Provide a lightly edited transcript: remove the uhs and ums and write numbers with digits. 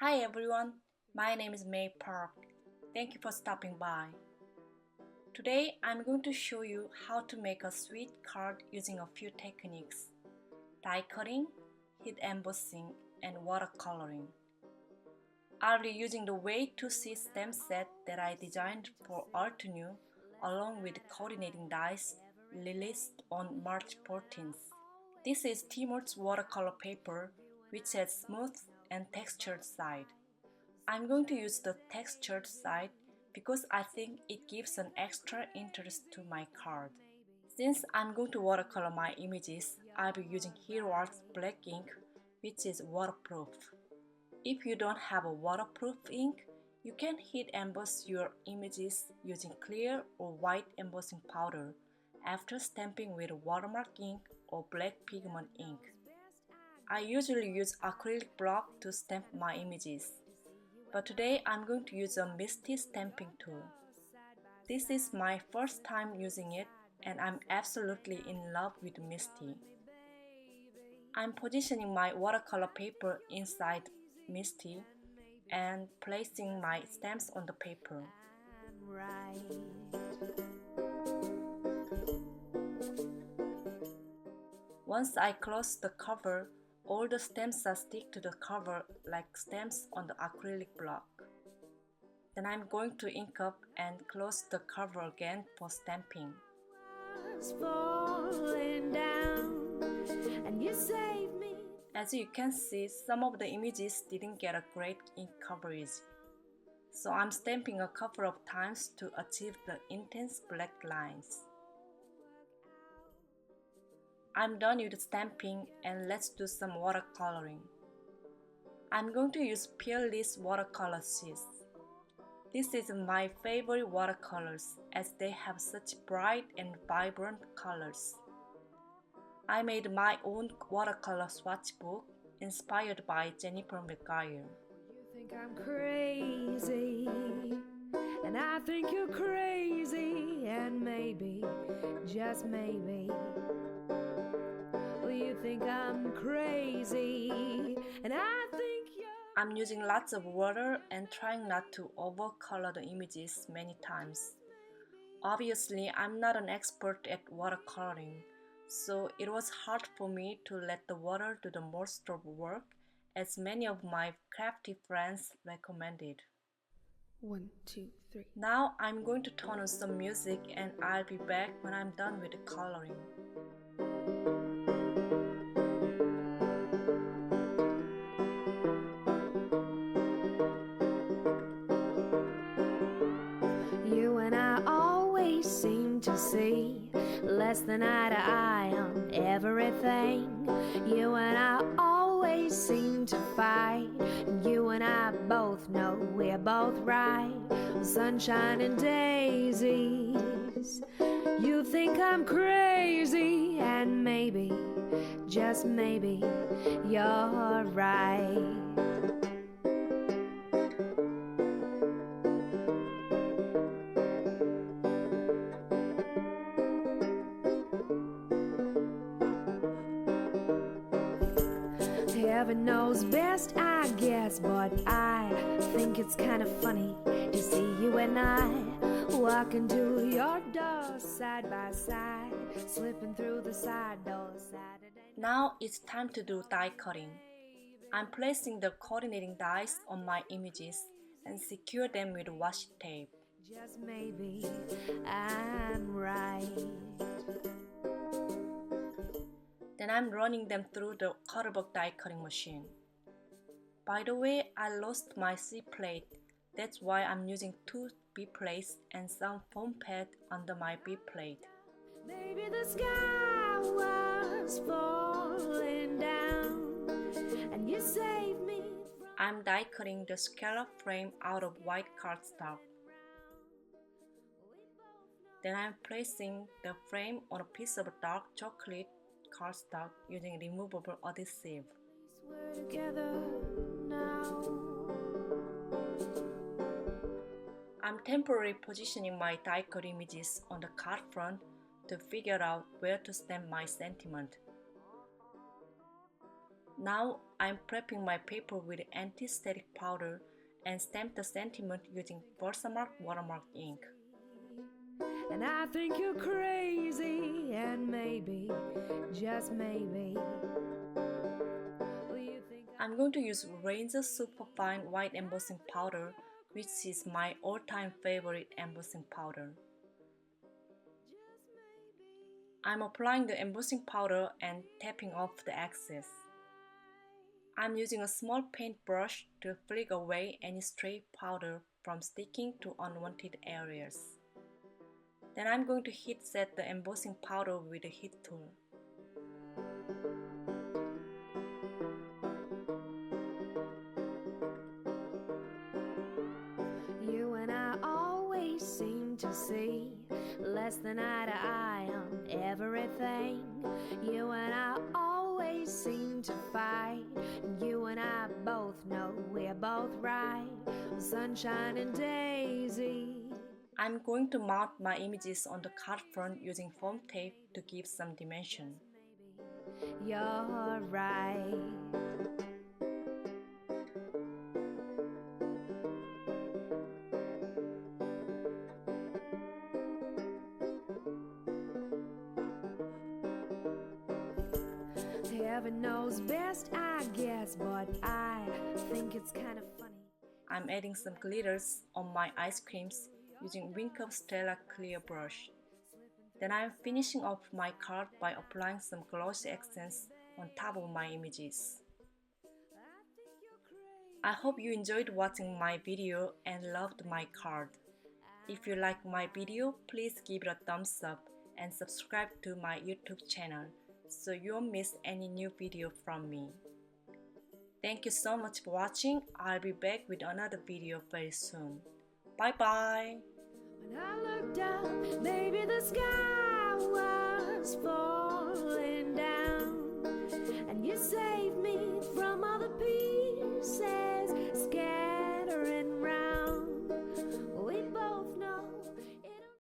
Hi everyone, my name is May Park. Thank you for stopping by. Today I'm going to show you how to make a sweet card using a few techniques: die cutting, heat embossing, and watercoloring. I'll be using the Way to See stamp set that I designed for Art New along with coordinating dies released on March 14th. This is Timur's watercolor paper, which has smooth and textured side. I'm going to use the textured side because I think it gives an extra interest to my card. Since I'm going to watercolor my images, I'll be using Hero Art's black ink, which is waterproof. If you don't have a waterproof ink, you can heat emboss your images using clear or white embossing powder after stamping with watermark ink or black pigment ink. I usually use acrylic block to stamp my images, but today I'm going to use a Misty stamping tool. This is my first time using it and I'm absolutely in love with Misty. I'm positioning my watercolor paper inside Misty and placing my stamps on the paper. Once I close the cover, all the stamps are stick to the cover like stamps on the acrylic block. Then I'm going to ink up and close the cover again for stamping. As you can see, some of the images didn't get a great ink coverage, so I'm stamping a couple of times to achieve the intense black lines. I'm done with stamping and let's do some watercoloring. I'm going to use Peerless watercolor sheets. This is my favorite watercolors as they have such bright and vibrant colors. I made my own watercolor swatch book inspired by Jennifer McGuire. You think I'm crazy, and I think you're crazy, and maybe, just maybe, well, you think I'm crazy, and I think you're... I'm using lots of water and trying not to overcolor the images many times. Obviously, I'm not an expert at watercoloring, so it was hard for me to let the water do the most of work, as many of my crafty friends recommended. 1, 2, 3. Now I'm going to turn on some music and I'll be back when I'm done with the coloring. You and I always seem to see less than eye to eye on everything. You and I always seem to fight, and you and I both know we're both right. Sunshine and daisies. You think I'm crazy, and maybe, just maybe, you're right. Heaven knows best, I guess, but I think it's kind of funny to see you and I walking to your door side by side, slipping through the side door Saturday. Now it's time to do die cutting. I'm placing the coordinating dies on my images and secure them with washi tape. Just maybe I'm right. Then I'm running them through the Cutterbox die cutting machine. By the way, I lost my C plate. That's why I'm using 2 B plates and some foam pad under my B plate. Maybe the sky was falling down and you saved me. I'm die cutting the scallop frame out of white cardstock. Then I'm placing the frame on a piece of dark chocolate cardstock using removable adhesive. We're together now. I'm temporarily positioning my die cut images on the card front to figure out where to stamp my sentiment. Now I'm prepping my paper with anti-static powder and stamp the sentiment using Versamark watermark ink. And I think you're crazy, and maybe, just maybe, I'm going to use Ranger Superfine White Embossing Powder, which is my all-time favorite embossing powder. I'm applying the embossing powder and tapping off the excess. I'm using a small paintbrush to flick away any stray powder from sticking to unwanted areas. Then I'm going to heat set the embossing powder with a heat tool. You and I always seem to see less than eye to eye on everything. You and I always seem to fight. You and I both know we're both right. Sunshine and daisy. I'm going to mount my images on the card front using foam tape to give some dimension. You're right. Heaven knows best, I guess, but I think it's kind of funny. I'm adding some glitters on my ice creams using Wink of Stella clear brush. Then I'm finishing off my card by applying some glossy accents on top of my images. I hope you enjoyed watching my video and loved my card. If you like my video, please give it a thumbs up and subscribe to my YouTube channel so you won't miss any new video from me. Thank you so much for watching. I'll be back with another video very soon. Bye bye!